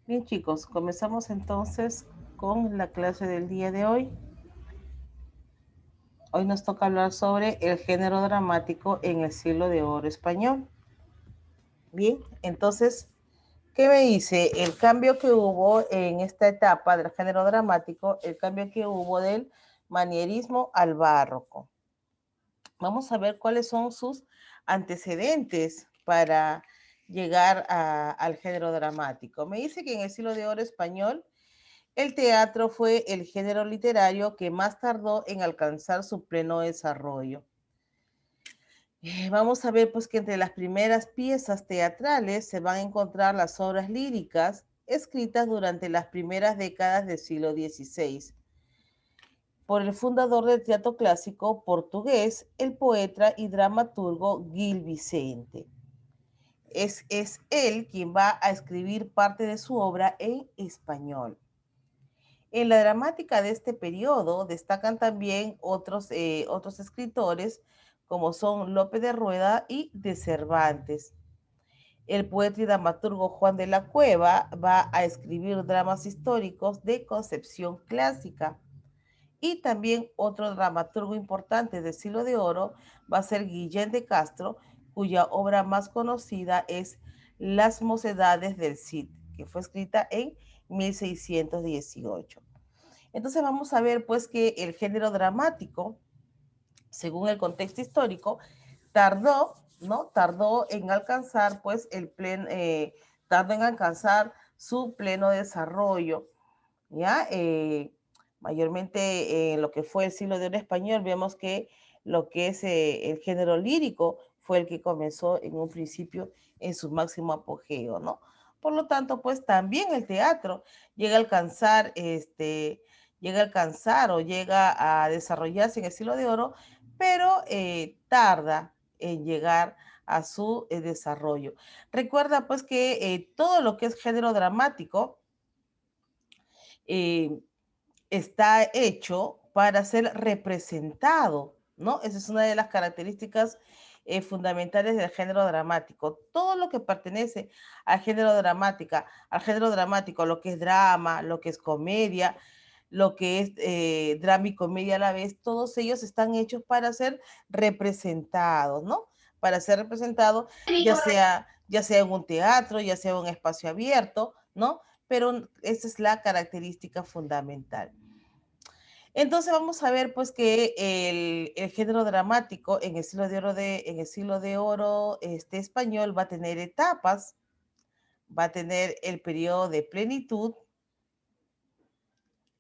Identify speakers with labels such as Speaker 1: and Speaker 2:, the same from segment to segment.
Speaker 1: Bien, chicos, comenzamos entonces con la clase del día de hoy. Hoy nos toca hablar sobre el género dramático en el siglo de oro español. Bien, entonces, ¿qué me dice? El cambio que hubo en esta etapa del género dramático, el cambio que hubo del manierismo al barroco. Vamos a ver cuáles son sus antecedentes para llegar al género dramático. Me dice que en el siglo de oro español el teatro fue el género literario que más tardó en alcanzar su pleno desarrollo. Vamos a ver pues que entre las primeras piezas teatrales se van a encontrar las obras líricas escritas durante las primeras décadas del siglo XVI por el fundador del teatro clásico portugués, el poeta y dramaturgo Gil Vicente. Es él quien va a escribir parte de su obra en español. En la dramática de este periodo destacan también otros escritores como son Lope de Rueda y de Cervantes. El poeta y dramaturgo Juan de la Cueva va a escribir dramas históricos de concepción clásica. Y también otro dramaturgo importante del siglo de oro va a ser Guillén de Castro, cuya obra más conocida es Las Mocedades del Cid, que fue escrita en 1618. Entonces vamos a ver pues que el género dramático, según el contexto histórico, tardó, ¿no? Tardó en alcanzar pues tardó en alcanzar su pleno desarrollo, ¿ya? Mayormente en lo que fue el siglo de oro español, vemos que lo que es el género lírico fue el que comenzó en un principio en su máximo apogeo, ¿no? Por lo tanto, pues también el teatro llega a alcanzar, llega a alcanzar o llega a desarrollarse en el siglo de oro, pero tarda en llegar a su desarrollo. Recuerda pues que todo lo que es género dramático, eh, está hecho para ser representado, ¿no? Esa es una de las características fundamentales del género dramático. Todo lo que pertenece al género dramático, lo que es drama, lo que es comedia, lo que es drama y comedia a la vez, todos ellos están hechos para ser representados, ¿no? Para ser representados, ya sea en un teatro, ya sea en un espacio abierto, ¿no? Pero esa es la característica fundamental. Entonces vamos a ver pues que el género dramático en el siglo de oro, en el siglo de oro español va a tener etapas, va a tener el periodo de plenitud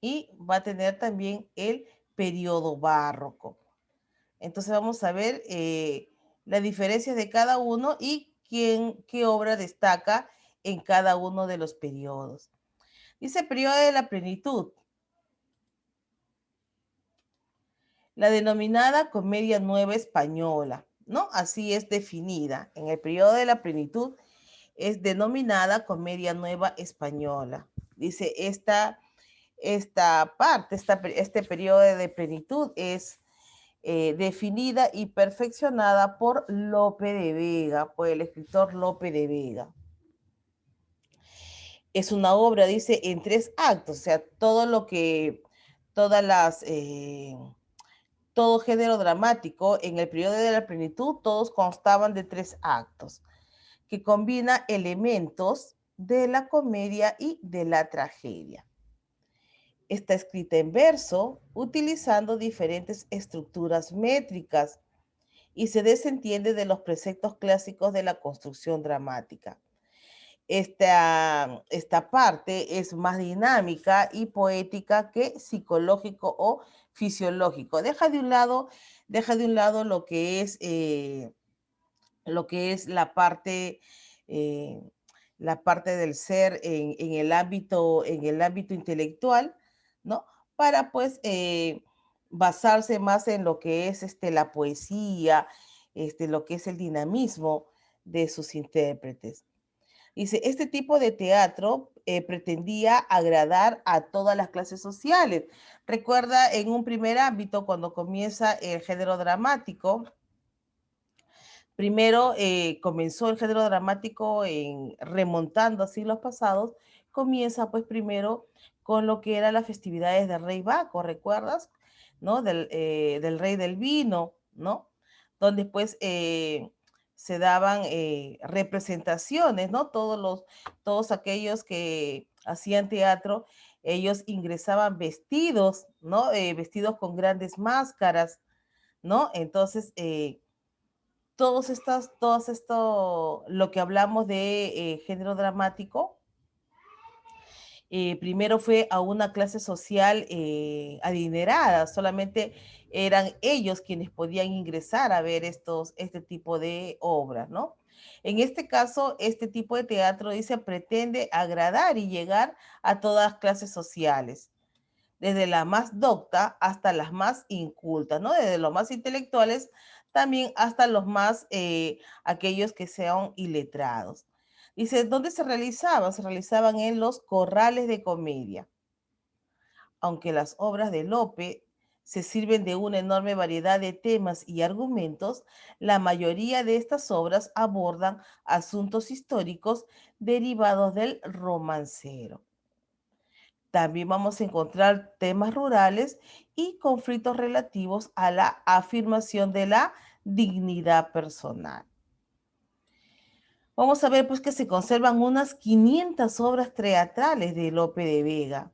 Speaker 1: y va a tener también el periodo barroco. Entonces vamos a ver las diferencias de cada uno y qué obra destaca en cada uno de los periodos. Dice periodo de la plenitud. La denominada Comedia Nueva Española, ¿no? Así es definida. En el periodo de la plenitud es denominada Comedia Nueva Española. Dice, este periodo de plenitud es definida y perfeccionada por Lope de Vega, por el escritor Lope de Vega. Es una obra, dice, en 3 actos, o sea, todas las... todo género dramático, en el periodo de la plenitud, todos constaban de 3 actos, que combina elementos de la comedia y de la tragedia. Está escrita en verso, utilizando diferentes estructuras métricas y se desentiende de los preceptos clásicos de la construcción dramática. Esta parte es más dinámica y poética que psicológico o fisiológico. Deja de un lado lo que es eh, la parte del ser en el ámbito intelectual, ¿no? Para pues basarse más en lo que es la poesía, lo que es el dinamismo de sus intérpretes. Dice, este tipo de teatro pretendía agradar a todas las clases sociales. Recuerda, en un primer ámbito, cuando comienza el género dramático, primero comenzó el género dramático remontando a siglos pasados comienza pues primero con lo que eran las festividades del rey Baco, ¿recuerdas? ¿No? Del rey del vino, ¿no? Donde pues se daban representaciones, ¿no? Todos aquellos que hacían teatro, ellos ingresaban vestidos, ¿no? Vestidos con grandes máscaras, ¿no? Entonces, todos esto, lo que hablamos de género dramático, primero fue a una clase social adinerada, solamente eran ellos quienes podían ingresar a ver este tipo de obras, ¿no? En este caso, este tipo de teatro, dice, pretende agradar y llegar a todas clases sociales, desde la más docta hasta las más incultas, ¿no? Desde los más intelectuales también hasta los más, aquellos que sean iletrados. Dice, ¿dónde se realizaban? Se realizaban en los corrales de comedia. Aunque las obras de Lope se sirven de una enorme variedad de temas y argumentos, la mayoría de estas obras abordan asuntos históricos derivados del romancero. También vamos a encontrar temas rurales y conflictos relativos a la afirmación de la dignidad personal. Vamos a ver pues que se conservan unas 500 obras teatrales de Lope de Vega,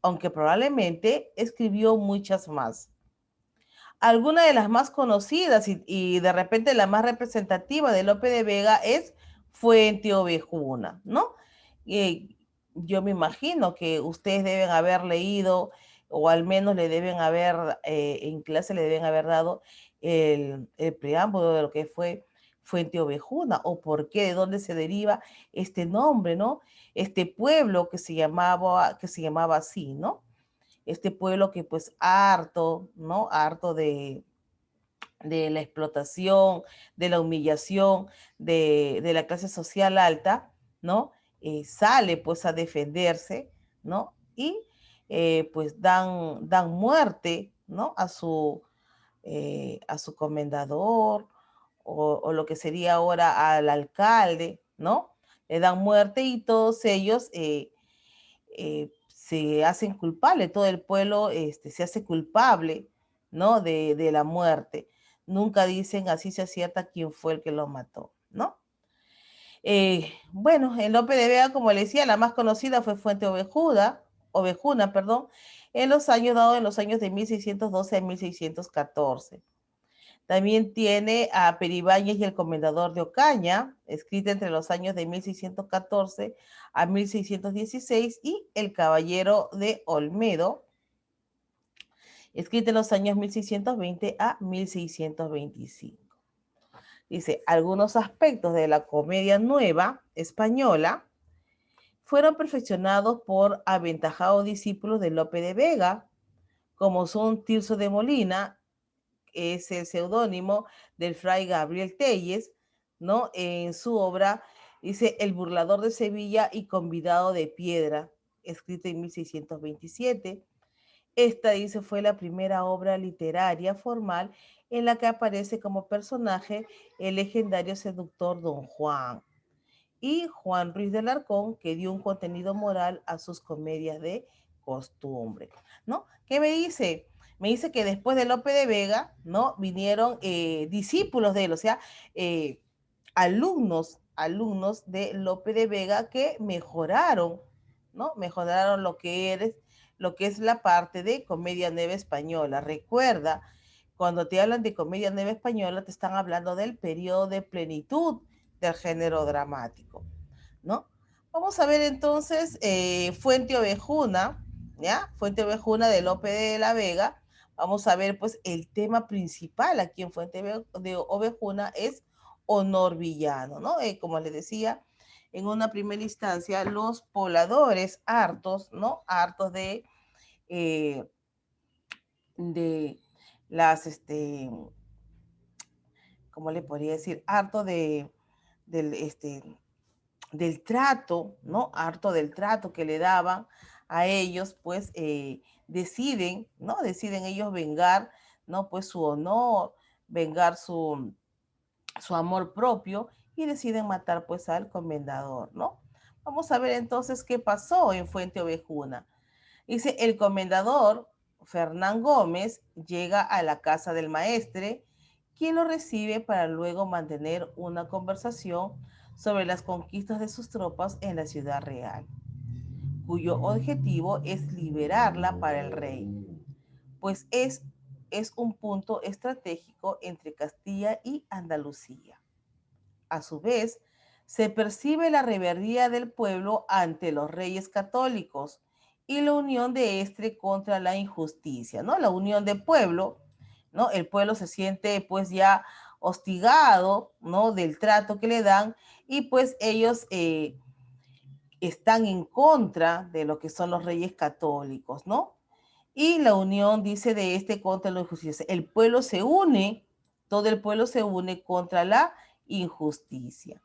Speaker 1: aunque probablemente escribió muchas más. Alguna de las más conocidas y de repente la más representativa de Lope de Vega es Fuente Ovejuna, ¿no? Eh, yo me imagino que ustedes deben haber leído o al menos le deben haber, en clase le deben haber dado el preámbulo de lo que fue Fuente Ovejuna o por qué, de dónde se deriva este nombre, ¿no? Este pueblo que se llamaba así, ¿no? Este pueblo que pues harto, ¿no? Harto de la explotación, de la humillación de la clase social alta, ¿no? Sale pues a defenderse, ¿no? Y pues dan muerte, ¿no? A su comendador o lo que sería ahora al alcalde, ¿no? Le dan muerte y todos ellos se hacen culpables, todo el pueblo se hace culpable, ¿no? De la muerte. Nunca dicen así se acierta quién fue el que lo mató, ¿no? Bueno, en Lope de Vega, como le decía, la más conocida fue Fuente Ovejuna, perdón, en los años de 1612 a 1614. También tiene a Peribáñez y el Comendador de Ocaña, escrita entre los años de 1614 a 1616, y El Caballero de Olmedo, escrita en los años 1620 a 1625. Dice, algunos aspectos de la comedia nueva española fueron perfeccionados por aventajados discípulos de Lope de Vega, como son Tirso de Molina, es el seudónimo del fray Gabriel Telles, ¿no? En su obra dice El burlador de Sevilla y convidado de piedra, escrita en 1627. Esta, dice, fue la primera obra literaria formal en la que aparece como personaje el legendario seductor Don Juan y Juan Ruiz del Arcón, que dio un contenido moral a sus comedias de costumbre, ¿no? ¿Qué me dice? Me dice que después de Lope de Vega, ¿no? Vinieron discípulos de él, o sea, alumnos de Lope de Vega que mejoraron, ¿no? Mejoraron lo que es la parte de comedia nueva española. Recuerda, cuando te hablan de comedia nueva española, te están hablando del periodo de plenitud del género dramático, ¿no? Vamos a ver entonces Fuente Ovejuna, ¿ya? Fuente Ovejuna de Lope de la Vega. Vamos a ver pues el tema principal aquí en Fuente de Ovejuna es honor villano, ¿no? Como les decía, en una primera instancia, los pobladores hartos, ¿no? Hartos eh, de las, ¿cómo le podría decir? Harto del, del trato, ¿no? Harto del trato que le daban a ellos, pues deciden, ¿no? Deciden ellos vengar, ¿no? Pues su honor, vengar su amor propio y deciden matar pues al comendador, ¿no? Vamos a ver entonces qué pasó en Fuente Ovejuna. Dice, el comendador Fernán Gómez llega a la casa del maestre, quien lo recibe para luego mantener una conversación sobre las conquistas de sus tropas en la ciudad real, cuyo objetivo es liberarla para el rey, pues es un punto estratégico entre Castilla y Andalucía. A su vez, se percibe la rebeldía del pueblo ante los reyes católicos y la unión de este contra la injusticia, ¿no? La unión del pueblo, ¿no? El pueblo se siente pues ya hostigado, ¿no? Del trato que le dan y pues ellos están en contra de lo que son los reyes católicos, ¿no? Y la unión, dice, de este contra la injusticia. El pueblo se une, todo el pueblo se une contra la injusticia.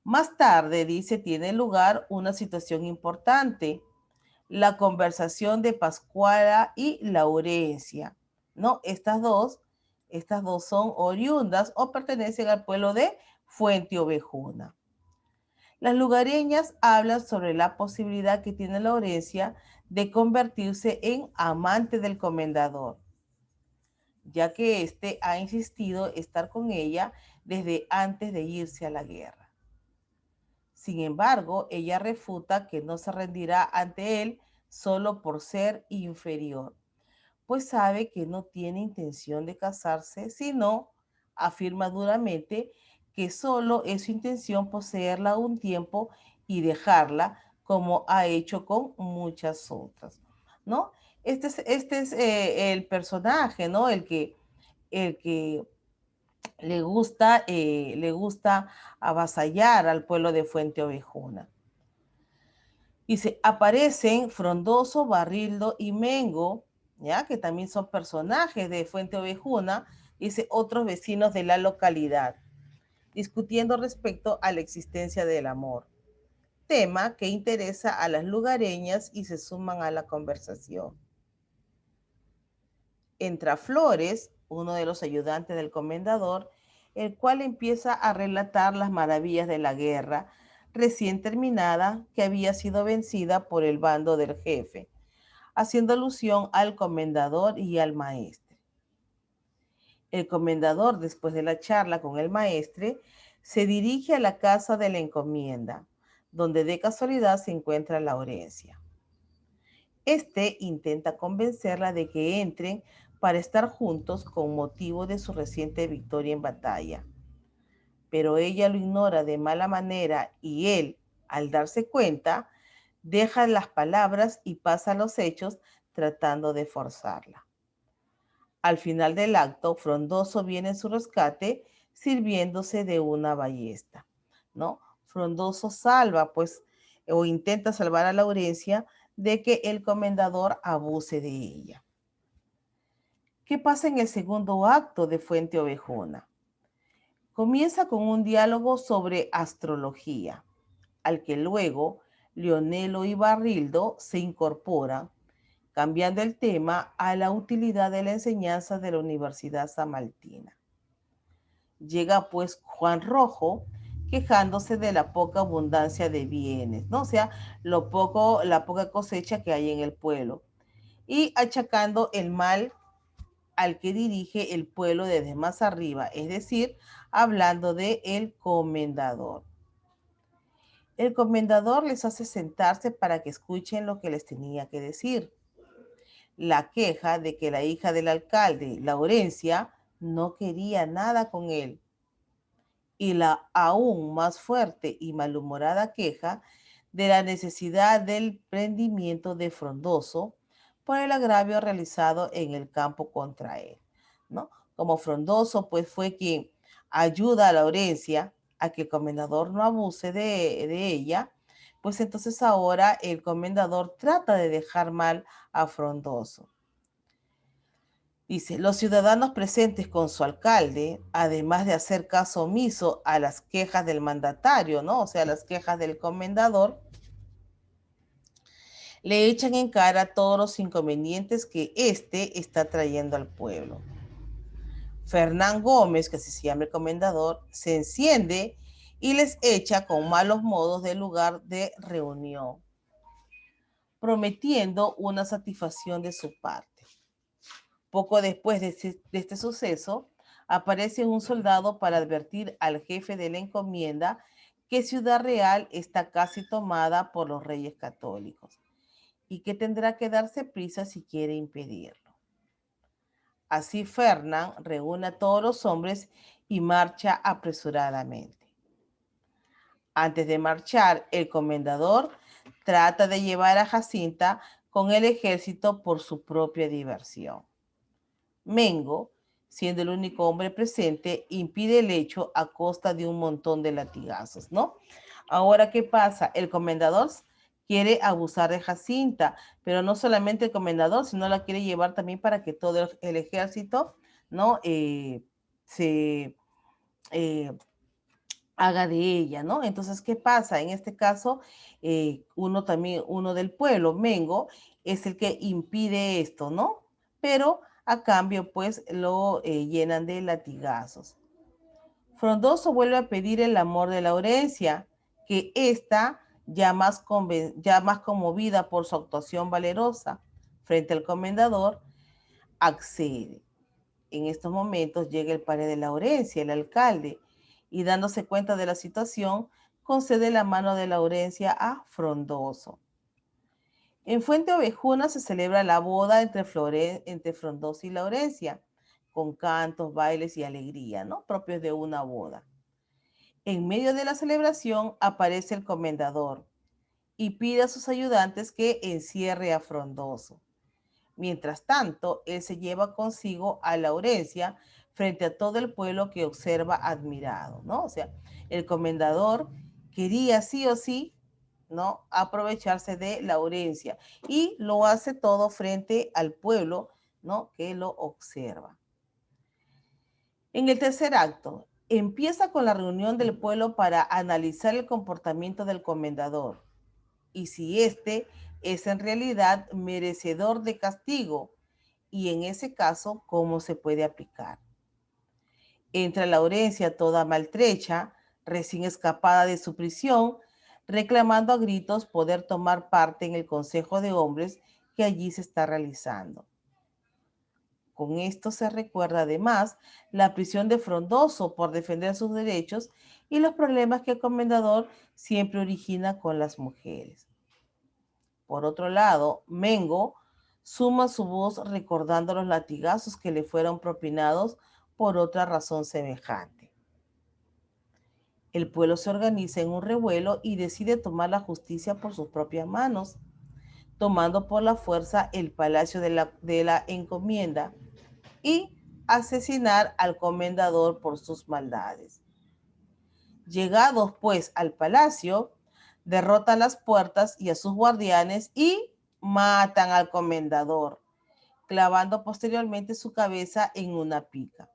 Speaker 1: Más tarde, dice, tiene lugar una situación importante, la conversación de Pascuala y Laurencia, ¿no? Estas dos son oriundas o pertenecen al pueblo de Fuente Ovejuna. Las lugareñas hablan sobre la posibilidad que tiene Laurencia de convertirse en amante del comendador, ya que éste ha insistido estar con ella desde antes de irse a la guerra. Sin embargo, ella refuta que no se rendirá ante él solo por ser inferior, pues sabe que no tiene intención de casarse, sino afirma duramente que solo es su intención poseerla un tiempo y dejarla, como ha hecho con muchas otras, ¿no? Este es el personaje, ¿no? El que le gusta avasallar al pueblo de Fuente Ovejuna. Dice, aparecen Frondoso, Barrildo y Mengo, ¿ya? Que también son personajes de Fuente Ovejuna, dice, otros vecinos de la localidad, discutiendo respecto a la existencia del amor, tema que interesa a las lugareñas y se suman a la conversación. Entra Flores, uno de los ayudantes del comendador, el cual empieza a relatar las maravillas de la guerra recién terminada que había sido vencida por el bando del jefe, haciendo alusión al comendador y al maestre. El comendador, después de la charla con el maestre, se dirige a la casa de la encomienda, donde de casualidad se encuentra Laurencia. Este intenta convencerla de que entren para estar juntos con motivo de su reciente victoria en batalla. Pero ella lo ignora de mala manera y él, al darse cuenta, deja las palabras y pasa a los hechos tratando de forzarla. Al final del acto, Frondoso viene en su rescate sirviéndose de una ballesta, ¿no? Frondoso salva, pues, o intenta salvar a Laurencia de que el comendador abuse de ella. ¿Qué pasa en el segundo acto de Fuente Ovejuna? Comienza con un diálogo sobre astrología, al que luego Leonelo y Barrildo se incorporan, cambiando el tema a la utilidad de la enseñanza de la Universidad Samaltina. Llega pues Juan Rojo quejándose de la poca abundancia de bienes, ¿no? O sea, la poca cosecha que hay en el pueblo y achacando el mal al que dirige el pueblo desde más arriba, es decir, hablando de el comendador. El comendador les hace sentarse para que escuchen lo que les tenía que decir. La queja de que la hija del alcalde, Laurencia, no quería nada con él. Y la aún más fuerte y malhumorada queja de la necesidad del prendimiento de Frondoso por el agravio realizado en el campo contra él, ¿no? Como Frondoso, pues fue quien ayuda a Laurencia a que el comendador no abuse de ella, pues entonces ahora el comendador trata de dejar mal a Frondoso. Dice, los ciudadanos presentes con su alcalde, además de hacer caso omiso a las quejas del mandatario, ¿no? O sea, las quejas del comendador, le echan en cara todos los inconvenientes que éste está trayendo al pueblo. Fernán Gómez, que así se llama el comendador, se enciende y les echa con malos modos del lugar de reunión, prometiendo una satisfacción de su parte. Poco después de este suceso, aparece un soldado para advertir al jefe de la encomienda que Ciudad Real está casi tomada por los reyes católicos y que tendrá que darse prisa si quiere impedirlo. Así Fernán reúne a todos los hombres y marcha apresuradamente. Antes de marchar, el comendador trata de llevar a Jacinta con el ejército por su propia diversión. Mengo, siendo el único hombre presente, impide el hecho a costa de un montón de latigazos, ¿no? Ahora, ¿qué pasa? El comendador quiere abusar de Jacinta, pero no solamente el comendador, sino la quiere llevar también para que todo el ejército, ¿no? Se haga de ella, ¿no? Entonces, ¿qué pasa? En este caso, uno del pueblo, Mengo, es el que impide esto, ¿no? Pero a cambio, pues, lo llenan de latigazos. Frondoso vuelve a pedir el amor de Laurencia, que ésta, ya más conmovida por su actuación valerosa frente al comendador, accede. En estos momentos llega el padre de Laurencia, el alcalde, y dándose cuenta de la situación, concede la mano de Laurencia a Frondoso. En Fuente Ovejuna se celebra la boda entre Frondoso y Laurencia, con cantos, bailes y alegría, ¿no? Propios de una boda. En medio de la celebración aparece el comendador y pide a sus ayudantes que encierre a Frondoso. Mientras tanto, él se lleva consigo a Laurencia frente a todo el pueblo que observa admirado, ¿no? O sea, el comendador quería sí o sí, ¿no? Aprovecharse de Laurencia y lo hace todo frente al pueblo, ¿no? Que lo observa. En el tercer acto, empieza con la reunión del pueblo para analizar el comportamiento del comendador y si éste es en realidad merecedor de castigo y en ese caso, cómo se puede aplicar. Entra Laurencia toda maltrecha, recién escapada de su prisión, reclamando a gritos poder tomar parte en el Consejo de Hombres que allí se está realizando. Con esto se recuerda además la prisión de Frondoso por defender sus derechos y los problemas que el comendador siempre origina con las mujeres. Por otro lado, Mengo suma su voz recordando los latigazos que le fueron propinados por otra razón semejante. El pueblo se organiza en un revuelo y decide tomar la justicia por sus propias manos, tomando por la fuerza el palacio de la encomienda y asesinar al comendador por sus maldades. Llegados pues al palacio, derrotan las puertas y a sus guardianes y matan al comendador, clavando posteriormente su cabeza en una pica.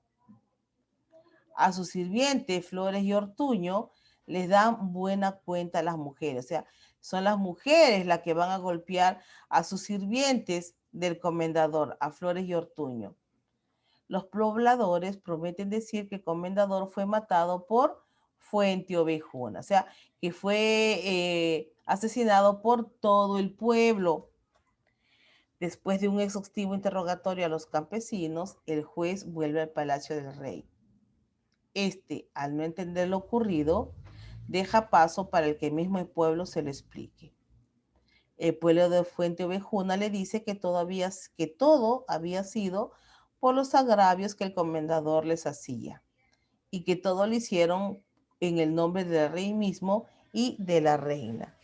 Speaker 1: A sus sirvientes, Flores y Ortuño, les dan buena cuenta a las mujeres. O sea, son las mujeres las que van a golpear a sus sirvientes del comendador, a Flores y Ortuño. Los pobladores prometen decir que el comendador fue matado por Fuente Ovejuna, o sea, que fue asesinado por todo el pueblo. Después de un exhaustivo interrogatorio a los campesinos, el juez vuelve al palacio del rey. Este, al no entender lo ocurrido, deja paso para el que mismo el pueblo se lo explique. El pueblo de Fuente Ovejuna le dice que todo había sido por los agravios que el comendador les hacía y que todo lo hicieron en el nombre del rey mismo y de la reina.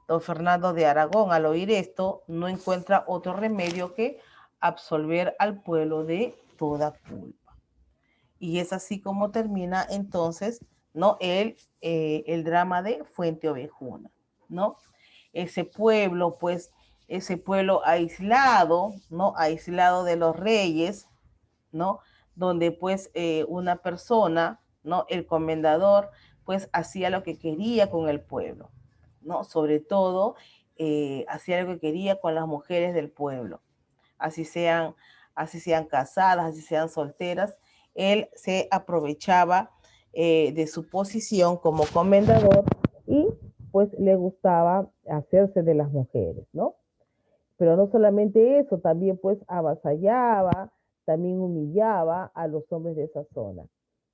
Speaker 1: Don Fernando de Aragón, al oír esto, no encuentra otro remedio que absolver al pueblo de toda culpa. Y es así como termina entonces, ¿no? El drama de Fuente Ovejuna, ¿no? Ese pueblo, pues, ese pueblo aislado, ¿no? Aislado de los reyes, ¿no? Donde pues una persona, ¿no? El comendador, pues hacía lo que quería con el pueblo, ¿no? Sobre todo, hacía lo que quería con las mujeres del pueblo, así sean casadas, así sean solteras, él se aprovechaba de su posición como comendador y pues le gustaba hacerse de las mujeres, ¿no? Pero no solamente eso, también pues avasallaba, también humillaba a los hombres de esa zona,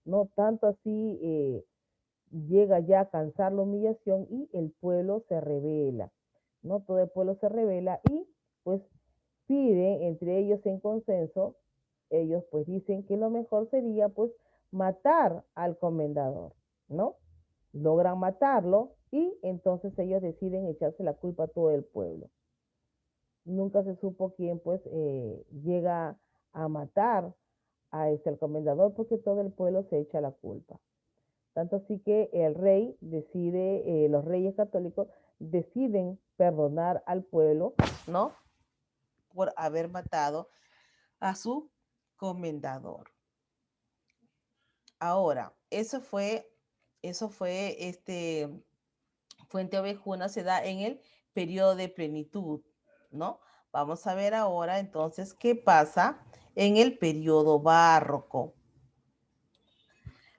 Speaker 1: ¿no? Tanto así llega ya a cansar la humillación y el pueblo se revela, ¿no? Todo el pueblo se revela y pues piden entre ellos en consenso, ellos pues dicen que lo mejor sería pues matar al comendador, ¿no? Logran matarlo y entonces ellos deciden echarse la culpa a todo el pueblo. Nunca se supo quién pues llega a matar a el comendador porque todo el pueblo se echa la culpa. Tanto así que el rey decide, los reyes católicos deciden perdonar al pueblo, ¿no? Por haber matado a su comendador. Ahora, eso fue Fuente Ovejuna se da en el periodo de plenitud, ¿no? Vamos a ver ahora entonces qué pasa en el periodo barroco.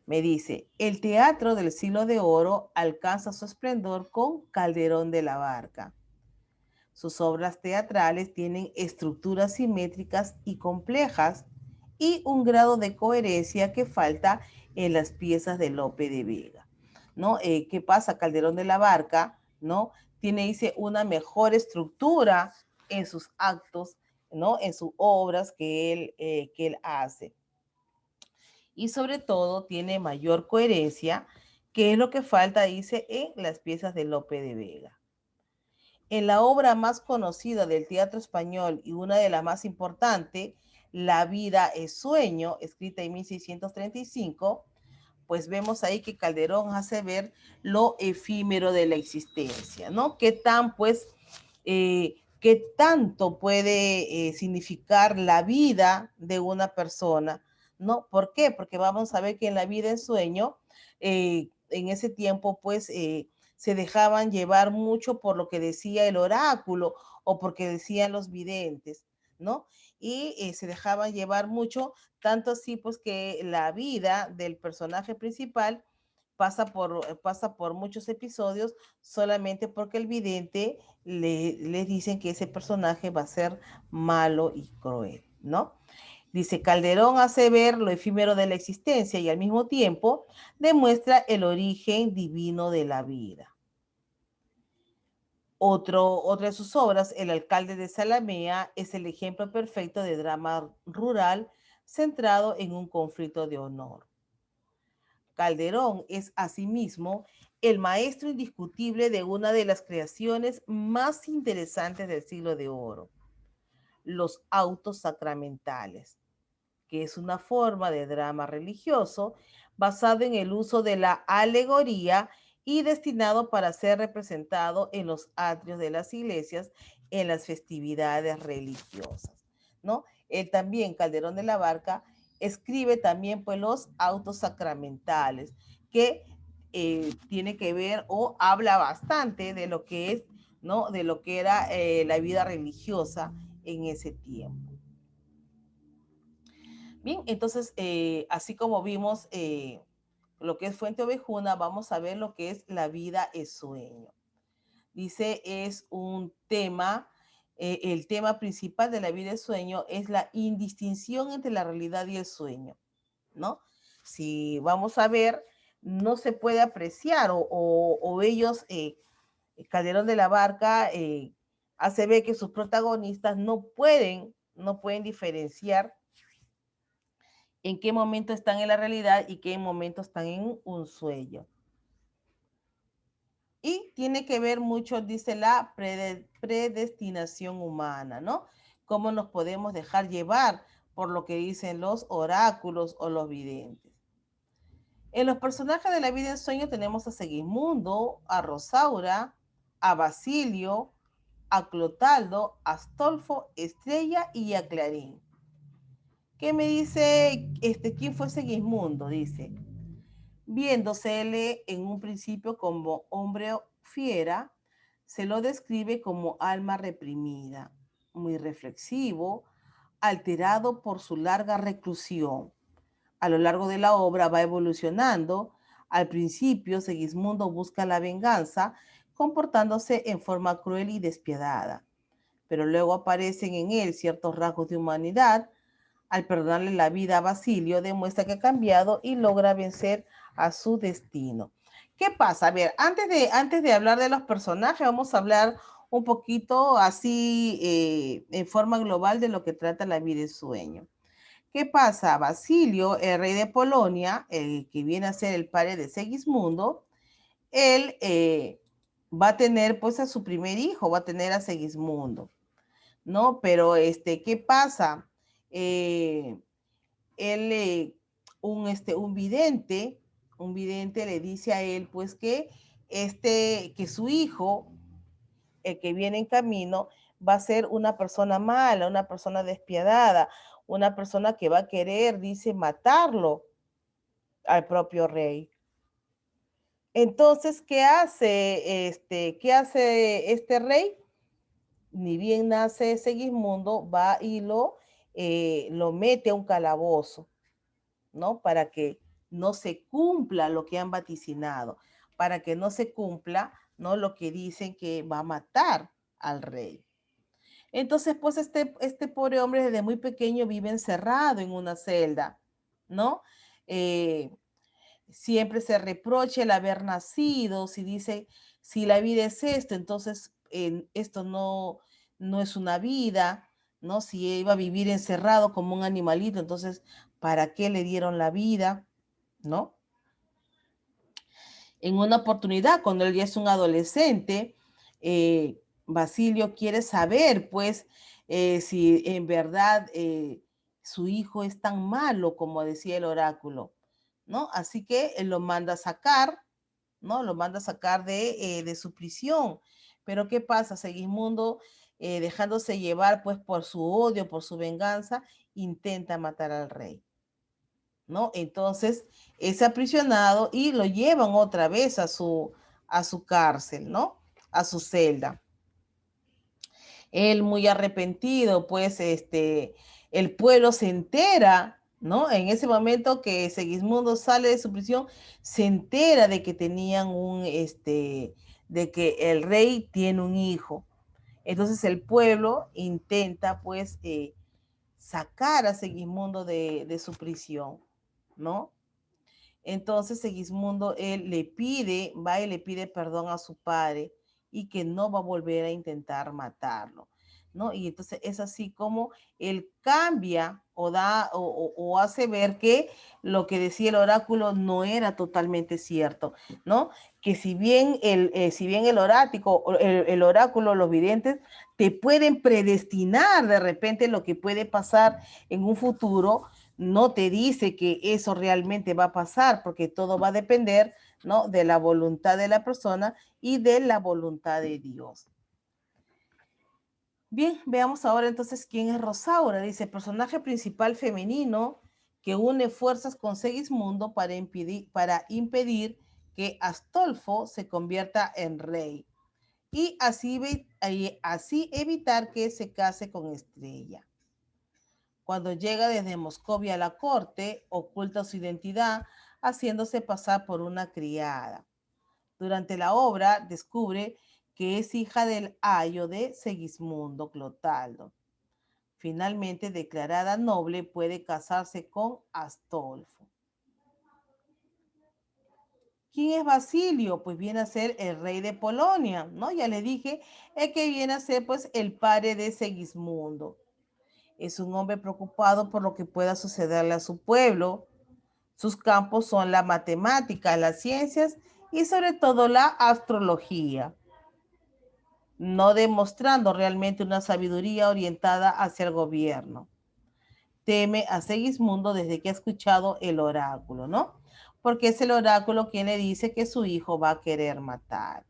Speaker 1: Me dice, el teatro del siglo de oro alcanza su esplendor con Calderón de la Barca. Sus obras teatrales tienen estructuras simétricas y complejas y un grado de coherencia que falta en las piezas de Lope de Vega, ¿no? ¿Qué pasa? Calderón de la Barca, ¿no? Tiene, dice, una mejor estructura en sus actos, ¿no? En sus obras que él hace. Y sobre todo tiene mayor coherencia, que es lo que falta, dice, en las piezas de Lope de Vega. En la obra más conocida del teatro español y una de las más importantes, La vida es sueño, escrita en 1635, pues vemos ahí que Calderón hace ver lo efímero de la existencia, ¿no? Qué tanto puede significar la vida de una persona, ¿no? ¿Por qué? Porque vamos a ver que en la vida en sueño, en ese tiempo, pues, se dejaban llevar mucho por lo que decía el oráculo o porque decían los videntes, ¿no? Y se dejaban llevar mucho, tanto así pues que la vida del personaje principal pasa por muchos episodios solamente porque el vidente le dicen que ese personaje va a ser malo y cruel, ¿no? Dice, Calderón hace ver lo efímero de la existencia y al mismo tiempo demuestra el origen divino de la vida. Otra de sus obras, El alcalde de Zalamea, es el ejemplo perfecto de drama rural centrado en un conflicto de honor. Calderón es asimismo el maestro indiscutible de una de las creaciones más interesantes del siglo de oro, los autos sacramentales, que es una forma de drama religioso basado en el uso de la alegoría y destinado para ser representado en los atrios de las iglesias en las festividades religiosas, ¿no? Él también, Calderón de la Barca, escribe también pues los autos sacramentales, que tiene que ver o habla bastante de lo que es, ¿no? De lo que era la vida religiosa en ese tiempo. Bien, entonces, así como vimos lo que es Fuente Ovejuna, vamos a ver lo que es La vida es sueño. Dice, es un tema, el tema principal de La vida es sueño es la indistinción entre la realidad y el sueño, ¿no? Si vamos a ver, no se puede apreciar o ellos, Calderón de la Barca, hace ver que sus protagonistas no pueden diferenciar en qué momento están en la realidad y qué momento están en un sueño. Y tiene que ver mucho, dice, la predestinación humana, ¿no? Cómo nos podemos dejar llevar por lo que dicen los oráculos o los videntes. En los personajes de La vida en sueño tenemos a Segismundo, a Rosaura, a Basilio, a Clotaldo, a Astolfo, Estrella y a Clarín. ¿Qué me dice quién fue Segismundo? Dice, viéndosele en un principio como hombre fiera, se lo describe como alma reprimida, muy reflexivo, alterado por su larga reclusión, A lo largo de la obra va evolucionando. Al principio, Segismundo busca la venganza, comportándose en forma cruel y despiadada, pero luego aparecen en él ciertos rasgos de humanidad. Al perdonarle la vida a Basilio, demuestra que ha cambiado y logra vencer a su destino. ¿Qué pasa? A ver, antes de hablar de los personajes, vamos a hablar un poquito así en forma global de lo que trata La vida y sueño. ¿Qué pasa? Basilio, el rey de Polonia, el que viene a ser el padre de Segismundo, él va a tener pues a su primer hijo, va a tener a Segismundo, ¿no? Pero ¿qué pasa? Eh, él, un vidente le dice a él pues que su hijo, el que viene en camino, va a ser una persona mala, una persona despiadada, una persona que va a querer, dice, matarlo al propio rey. Entonces, qué hace este rey? Ni bien nace Segismundo, va y lo mete a un calabozo, ¿no? Para que no se cumpla lo que han vaticinado, para que no se cumpla, ¿no? Lo que dicen que va a matar al rey. Entonces, pues este pobre hombre desde muy pequeño vive encerrado en una celda, ¿no? Eh, Siempre se reprocha el haber nacido, si dice, si la vida es esto, entonces esto no es una vida, ¿no? Si iba a vivir encerrado como un animalito, entonces, ¿para qué le dieron la vida? ¿No? En una oportunidad, cuando él ya es un adolescente, Basilio quiere saber, pues, si en verdad su hijo es tan malo como decía el oráculo, ¿no? Así que él lo manda a sacar, ¿no? Lo manda a sacar de su prisión. Pero ¿qué pasa? Segismundo, dejándose llevar, pues, por su odio, por su venganza, intenta matar al rey, ¿no? Entonces es aprisionado y lo llevan otra vez a su cárcel, ¿no? A su celda. Él muy arrepentido, pues el pueblo se entera, ¿no? En ese momento que Segismundo sale de su prisión, se entera de que tenían de que el rey tiene un hijo. Entonces el pueblo intenta, pues, sacar a Segismundo de su prisión, ¿no? Entonces Segismundo, él le pide, va y le pide perdón a su padre y que no va a volver a intentar matarlo, ¿no? Y entonces es así como él cambia o da o hace ver que lo que decía el oráculo no era totalmente cierto, ¿no? Que si bien el oráculo, los videntes, te pueden predestinar de repente lo que puede pasar en un futuro, no te dice que eso realmente va a pasar, porque todo va a depender, ¿no? De la voluntad de la persona y de la voluntad de Dios. Bien, veamos ahora entonces quién es Rosaura. Dice, personaje principal femenino que une fuerzas con Segismundo para impedir que Astolfo se convierta en rey y así evitar que se case con Estrella. Cuando llega desde Moscovia a la corte, oculta su identidad, haciéndose pasar por una criada. Durante la obra descubre que es hija del ayo de Segismundo Clotaldo. Finalmente declarada noble, puede casarse con Astolfo. ¿Quién es Basilio? Pues viene a ser el rey de Polonia, ¿no? Ya le dije, el que viene a ser pues el padre de Segismundo. Es un hombre preocupado por lo que pueda sucederle a su pueblo. Sus campos son la matemática, las ciencias y sobre todo la astrología, no demostrando realmente una sabiduría orientada hacia el gobierno. Teme a Segismundo desde que ha escuchado el oráculo, ¿no? Porque es el oráculo quien le dice que su hijo va a querer matar.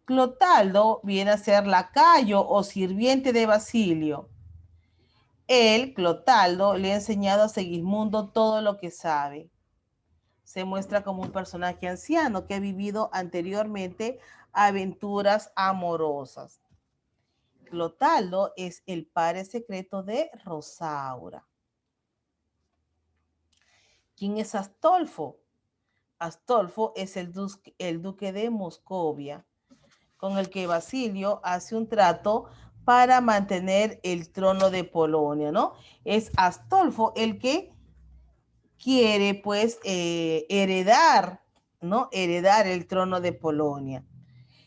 Speaker 1: Clotaldo viene a ser lacayo o sirviente de Basilio. Él, Clotaldo, le ha enseñado a Segismundo todo lo que sabe. Se muestra como un personaje anciano que ha vivido anteriormente aventuras amorosas. Clotaldo es el padre secreto de Rosaura. ¿Quién es Astolfo? Astolfo es el duque de Moscovia, con el que Basilio hace un trato para mantener el trono de Polonia, ¿no? Es Astolfo el que quiere, pues, heredar, ¿no? Heredar el trono de Polonia.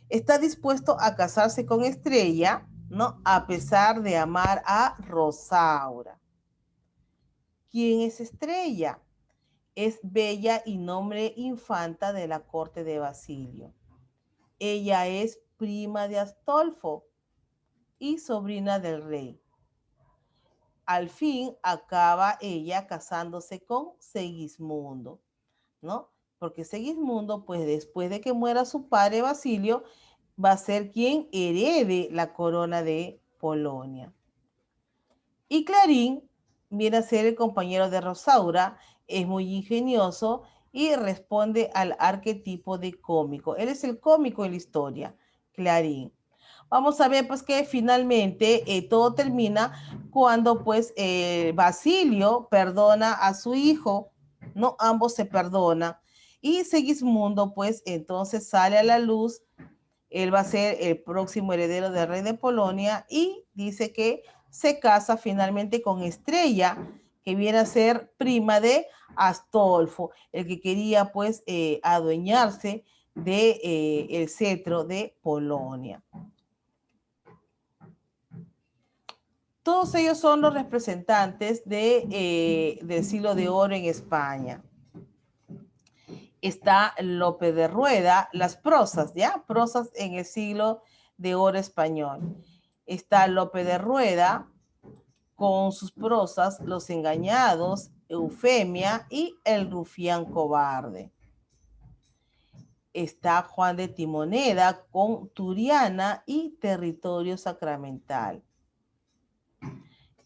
Speaker 1: Está dispuesto a casarse con Estrella, ¿no? A pesar de amar a Rosaura. ¿Quién es Estrella? Es bella y noble infanta de la corte de Basilio. Ella es prima de Astolfo y sobrina del rey. Al fin acaba ella casándose con Segismundo, ¿no? Porque Segismundo, pues después de que muera su padre Basilio, va a ser quien herede la corona de Polonia. Y Clarín viene a ser el compañero de Rosaura, es muy ingenioso y responde al arquetipo de cómico. Él es el cómico en la historia, Clarín. Vamos a ver pues que finalmente todo termina cuando pues Basilio perdona a su hijo, ¿no? Ambos se perdonan. Y Segismundo pues entonces sale a la luz, él va a ser el próximo heredero del rey de Polonia y dice que se casa finalmente con Estrella, que viene a ser prima de Astolfo, el que quería pues adueñarse de el cetro de Polonia. Todos ellos son los representantes del siglo de oro en España. Está Lope de Rueda, las prosas, ¿ya? Prosas en el siglo de oro español. Está Lope de Rueda con sus prosas, Los Engañados, Eufemia y El Rufián Cobarde. Está Juan de Timoneda con Turiana y Territorio Sacramental.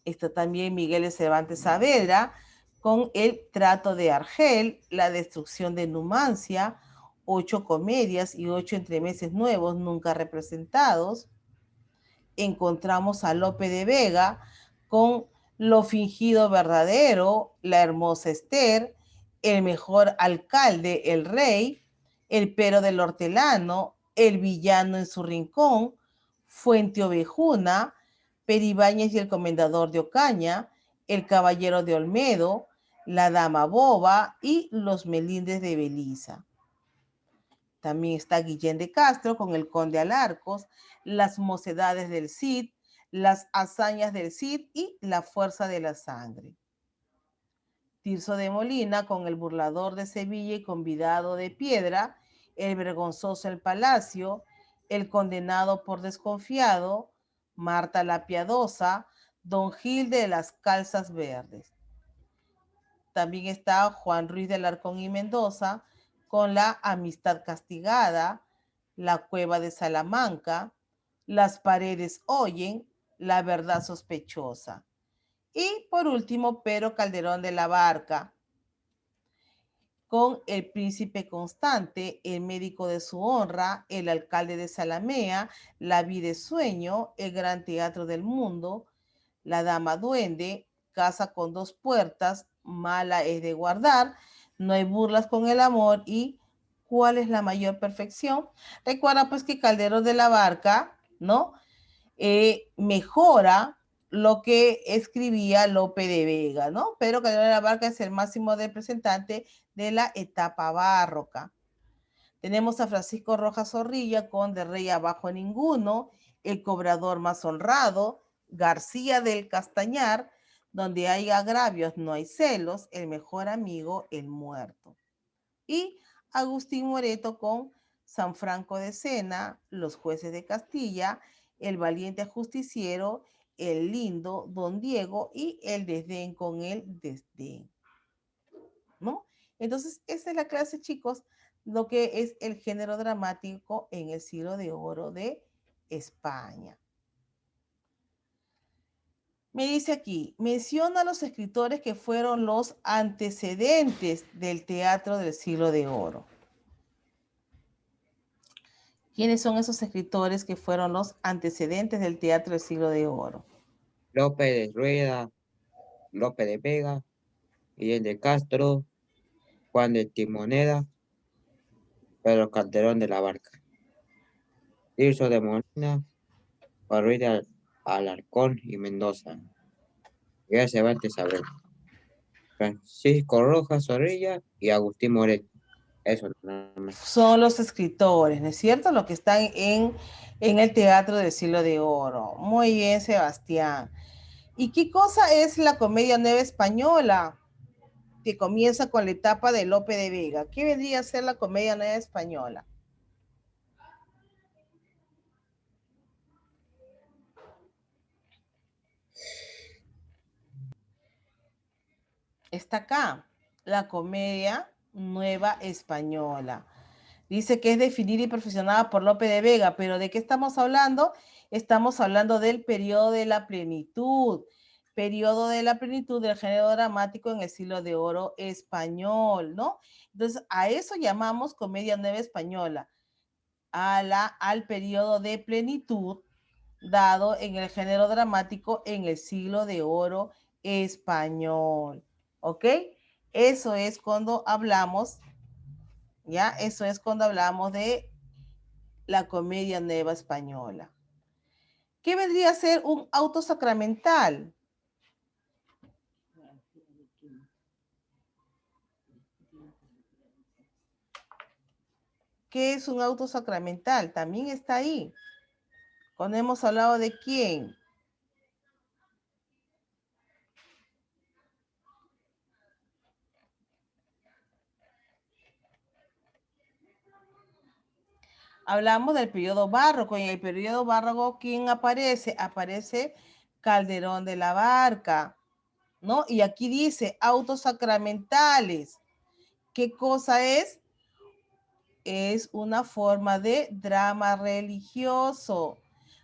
Speaker 1: Está también Miguel de Cervantes Saavedra con El Trato de Argel, La Destrucción de Numancia, 8 comedias y 8 entremeses nuevos nunca representados. Encontramos a Lope de Vega con Lo fingido verdadero, La hermosa Esther, El mejor alcalde, El rey, El pero del hortelano, El villano en su rincón, Fuente ovejuna, Peribáñez y el comendador de Ocaña, El caballero de Olmedo, La dama boba y Los melindres de Beliza. También está Guillén de Castro con El conde Alarcos, Las mocedades del Cid, Las hazañas del Cid y La fuerza de la sangre. Tirso de Molina con El burlador de Sevilla y convidado de piedra, El vergonzoso el palacio, El condenado por desconfiado, Marta la piadosa, Don Gil de las calzas verdes. También está Juan Ruiz de Alarcón y Mendoza con La amistad castigada, La cueva de Salamanca, Las paredes oyen, La verdad sospechosa. Y por último, Pedro Calderón de la Barca con El príncipe constante, El médico de su honra, El alcalde de Salamea, La vida de sueño, El gran teatro del mundo, La dama duende, Casa con dos puertas, Mala es de guardar, No hay burlas con el amor y ¿Cuál es la mayor perfección? Recuerda pues que Calderón de la Barca, ¿no? Mejora lo que escribía Lope de Vega, ¿no? Pero Calderón de la Barca es el máximo representante de la etapa barroca. Tenemos a Francisco Rojas Zorrilla con De rey abajo ninguno, El cobrador más honrado, García del Castañar, Donde hay agravios no hay celos, El mejor amigo, el muerto. Y Agustín Moreto con San Franco de Sena, Los jueces de Castilla, El valiente justiciero, El lindo, Don Diego y El desdén con el desdén, ¿no? Entonces, esa es la clase, chicos, lo que es el género dramático en el siglo de oro de España. Me dice aquí, menciona a los escritores que fueron los antecedentes del teatro del siglo de oro. ¿Quiénes son esos escritores que fueron los antecedentes del teatro del siglo de oro?
Speaker 2: Lope de Rueda, Lope de Vega, Guillén de Castro, Juan de Timoneda, Pedro Calderón de la Barca, Tirso de Molina, Ruiz de Alarcón y Mendoza, Miguel Cervantes Saavedra, Francisco Rojas Zorrilla y Agustín Moretti. Eso nada más.
Speaker 1: Son los escritores, ¿no es cierto? Los que están en el teatro del siglo de oro. Muy bien, Sebastián. ¿Y qué cosa es la comedia nueva española? Que comienza con la etapa de Lope de Vega. ¿Qué vendría a ser la comedia nueva española? Está acá, la comedia nueva española. Dice que es definida y perfeccionada por Lope de Vega, pero ¿de qué estamos hablando? Estamos hablando del periodo de la plenitud del género dramático en el siglo de oro español, ¿no? Entonces, a eso llamamos comedia nueva española, al periodo de plenitud dado en el género dramático en el siglo de oro español, ¿ok? Eso es cuando hablamos, ¿ya? Eso es cuando hablamos de la comedia nueva española. ¿Qué vendría a ser un auto sacramental? ¿Qué es un auto sacramental? También está ahí. Cuando hemos hablado de quién. Hablamos del periodo barroco. En el periodo barroco, ¿quién aparece? Aparece Calderón de la Barca, ¿no? Y aquí dice autos sacramentales. ¿Qué cosa es? Es una forma de drama religioso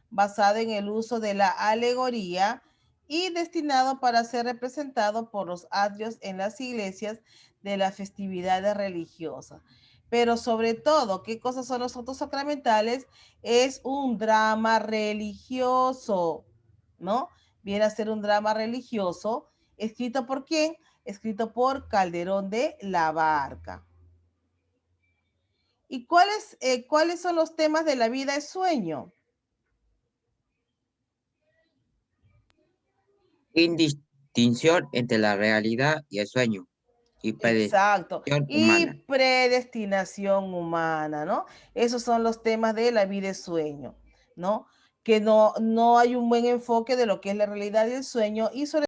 Speaker 1: basado en el uso de la alegoría y destinado para ser representado por los atrios en las iglesias de las festividades religiosas. Pero sobre todo, ¿qué cosas son los autos sacramentales? Es un drama religioso, ¿no? Viene a ser un drama religioso, escrito por quién? Escrito por Calderón de la Barca. ¿Y cuáles son los temas de la vida y sueño?
Speaker 2: Indistinción entre la realidad y el sueño. Y
Speaker 1: Exacto.
Speaker 2: predestinación
Speaker 1: Y
Speaker 2: humana.
Speaker 1: predestinación humana, ¿no? Esos son los temas de la vida y sueño, ¿no? Que no hay un buen enfoque de lo que es la realidad y el sueño y sobre